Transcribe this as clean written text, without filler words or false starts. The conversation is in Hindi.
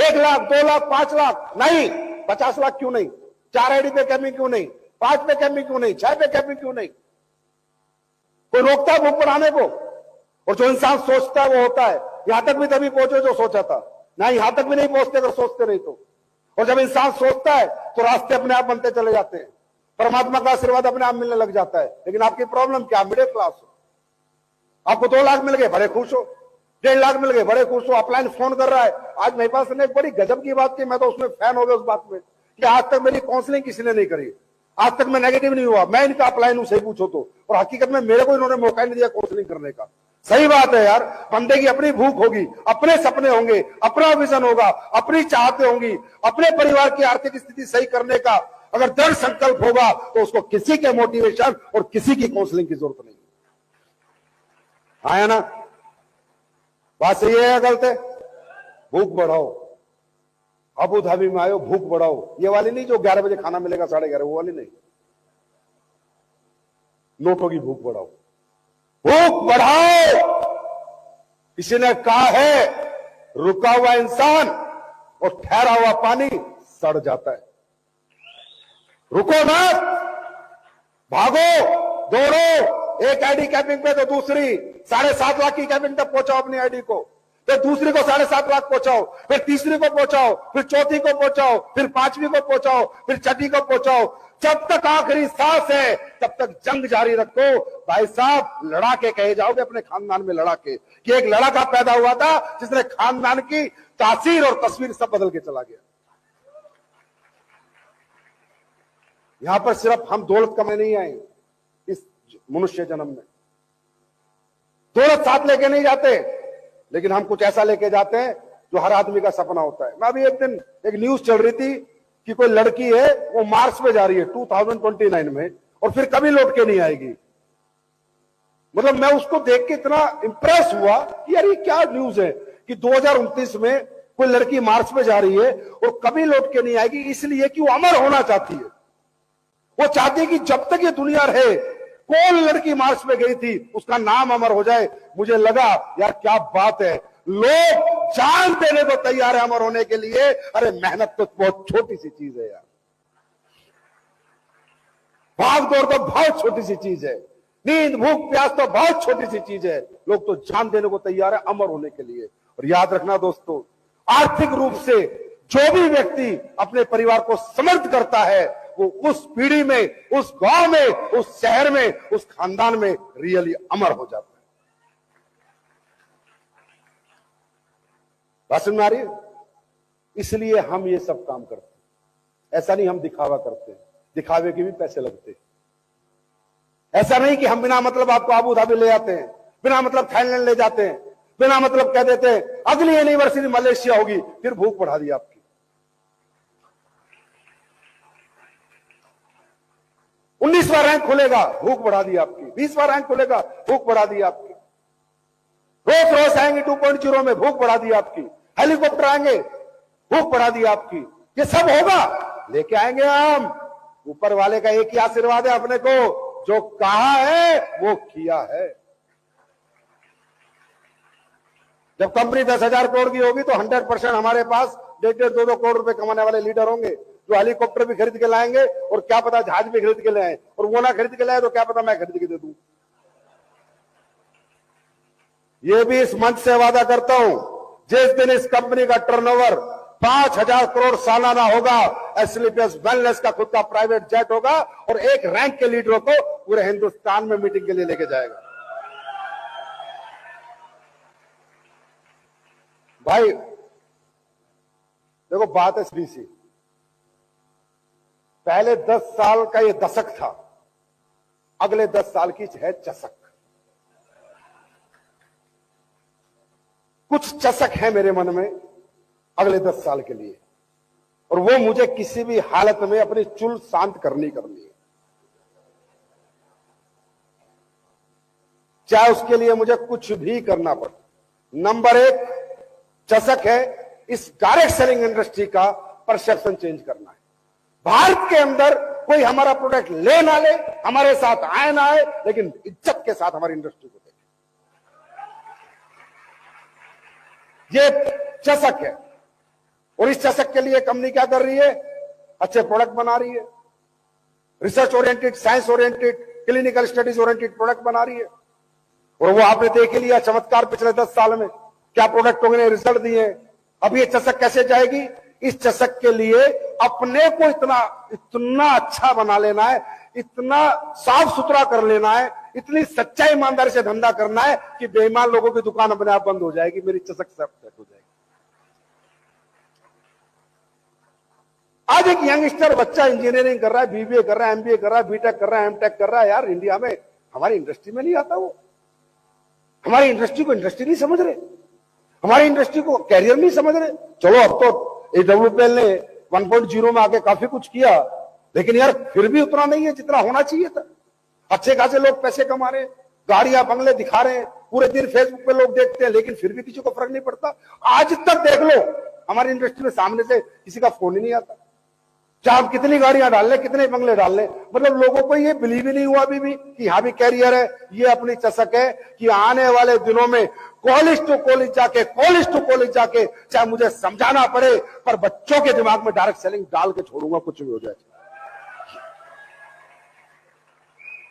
1 लाख, 2 लाख, 5 लाख नहीं, 50 लाख क्यों नहीं? 4 आईडी पे कैपिंग क्यों नहीं? 5 पे कैपिंग क्यों नहीं? 6 पे कैपिंग क्यों नहीं? कोई रोकता है भूख बढ़ाने को? और जो इंसान सोचता है वो होता है। यहां तक भी तभी पहुंचे जो सोचा था ना, यहां तक भी नहीं पहुंचते अगर सोचते नहीं तो। और जब इंसान सोचता है तो रास्ते अपने आप बनते चले जाते हैं, परमात्मा का आशीर्वाद अपने आप मिलने लग जाता है। लेकिन आपकी प्रॉब्लम क्या? मिडिल क्लास हो, आपको 2 लाख मिल गए बड़े खुश हो, 1.5 लाख मिल गए बड़े खुश हो, अपलाइन फोन कर रहा है। आज मेरे पास ने एक बड़ी गजब की बात की, मैं तो उसमें फैन हो गया उस बात में कि आज तक मेरी काउंसलिंग किसी ने नहीं करी, आज तक मैं नेगेटिव नहीं हुआ। मैं इनका अपलाइन उसे पूछो तो, और हकीकत में मेरे को इन्होंने मौका नहीं दिया काउंसलिंग करने का। सही बात है यार, बंदे की अपनी भूख होगी, अपने सपने होंगे, अपना विजन होगा, अपनी चाहते होंगी, अपने परिवार की आर्थिक स्थिति सही करने का अगर दृढ़ संकल्प होगा तो उसको किसी के मोटिवेशन और किसी की काउंसलिंग की जरूरत नहीं। आया ना? बात सही है या गलत है? भूख बढ़ाओ, अबू धाबी में आयो, भूख बढ़ाओ। ये वाली नहीं जो 11 बजे खाना मिलेगा 11:30, वो वाली नहीं। नोटों की भूख बढ़ाओ, भूख बढ़ाओ। किसी ने कहा है रुका हुआ इंसान और ठहरा हुआ पानी सड़ जाता है। रुको मत, भागो, दौड़ो। एक आईडी कैपिंग पे तो दूसरी 7.5 लाख की कैपिंग तक पहुंचाओ अपनी आईडी को, फिर दूसरी को 7.5 लाख पहुंचाओ, फिर तीसरी को पहुंचाओ, फिर चौथी को पहुंचाओ, फिर 5वीं को पहुंचाओ, फिर 6ठी को पहुंचाओ। जब तक आखिरी सांस है तब तक जंग जारी रखो। भाई साहब, लड़ा के कहे जाओगे अपने खानदान में, लड़ा के कि एक लड़का पैदा हुआ था जिसने खानदान की तासीर और तस्वीर सब बदल के चला गया। यहां पर सिर्फ हम दौलत कमाने नहीं आए इस मनुष्य जन्म में, दौलत साथ लेके नहीं जाते, लेकिन हम कुछ ऐसा लेके जाते हैं जो हर आदमी का सपना होता है। मैं अभी एक दिन एक न्यूज चल रही थी कि कोई लड़की है वो मार्स पे जा रही है 2029 में और फिर कभी लौट के नहीं आएगी। मतलब मैं उसको देख के इतना इंप्रेस हुआ कि यार ये क्या न्यूज है कि 2029 में कोई लड़की मार्स पे जा रही है और कभी लौट के नहीं आएगी, इसलिए कि वो अमर होना चाहती है। वो चाहती है कि जब तक ये दुनिया रहे, कौन लड़की मार्स पे गई थी उसका नाम अमर हो जाए। मुझे लगा यार क्या बात है, लोग जान देने को तैयार है अमर होने के लिए। अरे मेहनत तो बहुत छोटी सी चीज है यार, भाग दौड़ तो बहुत छोटी सी चीज है, नींद भूख प्यास तो बहुत छोटी सी चीज है। लोग तो जान देने को तैयार है अमर होने के लिए। और याद रखना दोस्तों, आर्थिक रूप से जो भी व्यक्ति अपने परिवार को समर्थ करता है वो उस पीढ़ी में, उस गांव में, उस शहर में, उस खानदान में रियली अमर हो जाता है। बात समझ में आ रही है? इसलिए हम ये सब काम करते हैं। ऐसा नहीं हम दिखावा करते हैं, दिखावे के भी पैसे लगते हैं। ऐसा नहीं कि हम बिना मतलब आपको अबू धाबी ले जाते हैं, बिना मतलब थाईलैंड ले जाते हैं, बिना मतलब कह देते हैं अगली यूनिवर्सिटी मलेशिया होगी, फिर भूख बढ़ा दी आपकी। 19वां रैंक खुलेगा, भूख बढ़ा दी आपकी। 20वां रैंक खुलेगा, भूख बढ़ा दी आपकी। रोज रोज आएंगे 2.0 में, भूख बढ़ा दी आपकी। हेलीकॉप्टर आएंगे, भूख बढ़ा दी आपकी। ये सब होगा, लेके आएंगे हम। ऊपर वाले का एक ही आशीर्वाद है अपने को, जो कहा है वो किया है। जब कंपनी 10,000 करोड़ की होगी तो 100% हमारे पास 1.5 2 करोड़ रुपए कमाने वाले लीडर होंगे जो हेलीकॉप्टर भी खरीद के लाएंगे और क्या पता जहाज भी खरीद के ले आए, और वो ना खरीद के लाए तो क्या पता मैं खरीद के दे दूं। ये भी इस मंच से वादा करता हूं, जिस दिन इस कंपनी का टर्नओवर 5,000 करोड़ सालाना होगा, एस्क्लेपियस वेलनेस का खुद का प्राइवेट जेट होगा और एक रैंक के लीडरों को पूरे हिंदुस्तान में मीटिंग के लिए लेके जाएगा। भाई देखो, बात है सीधी सी। पहले 10 साल का ये दशक था, अगले 10 साल की है चसक। कुछ चसक है मेरे मन में अगले 10 साल के लिए, और वो मुझे किसी भी हालत में अपनी चुल शांत करनी है, चाहे उसके लिए मुझे कुछ भी करना पड़े। नंबर 1 चसक है इस डायरेक्ट सेलिंग इंडस्ट्री का परसेप्शन चेंज करना है। भारत के अंदर कोई हमारा प्रोडक्ट ले ना ले, हमारे साथ आए ना आए, लेकिन इज्जत के साथ हमारी इंडस्ट्री को देखे। ये चसक है। और इस चषक के लिए कंपनी क्या कर रही है? अच्छे प्रोडक्ट बना रही है, research oriented, science oriented, clinical studies oriented product बना रही है। और वो आपने देख लिया चमत्कार पिछले 10 साल में, क्या प्रोडक्टों ने रिजल्ट दिए। अब ये चषक कैसे जाएगी? इस चषक के लिए अपने को इतना अच्छा बना लेना है, इतना साफ सुथरा कर लेना है, इतनी सच्चाई ईमानदारी से धंधा करना है कि बेईमान लोगों की दुकान अपने आप बंद हो जाएगी, मेरी चषक सब सेट हो जाएगी। आज एक यंगस्टर बच्चा इंजीनियरिंग कर रहा है, बीबीए कर रहा है, एमबीए कर रहा है, बीटेक कर रहा है, एमटेक कर रहा है। यार इंडिया में हमारी इंडस्ट्री में नहीं आता वो, हमारी इंडस्ट्री को इंडस्ट्री नहीं समझ रहे, हमारी इंडस्ट्री को कैरियर नहीं समझ रहे। चलो अब तो AWPL ने 1.0 में आके काफी कुछ किया, लेकिन यार फिर भी उतना नहीं है जितना होना चाहिए था। अच्छे खासे लोग पैसे कमा रहे हैं, गाड़ियां बंगले दिखा रहे हैं, पूरे दिन फेसबुक पे लोग देखते हैं, लेकिन फिर भी किसी को फर्क नहीं पड़ता। आज तक देख लो हमारी इंडस्ट्री में सामने से किसी का फोन ही नहीं आता, चाहे हम कितनी गाड़ियां डाल लें, कितने बंगले डाल लें, मतलब लोगों को ये बिलीव ही नहीं हुआ अभी भी कि यहाँ भी कैरियर है। ये अपनी चषक है कि आने वाले दिनों में कॉलेज टू कॉलेज जाके चाहे मुझे समझाना पड़े, पर बच्चों के दिमाग में डायरेक्ट सेलिंग डाल के छोड़ूंगा, कुछ भी हो जाए।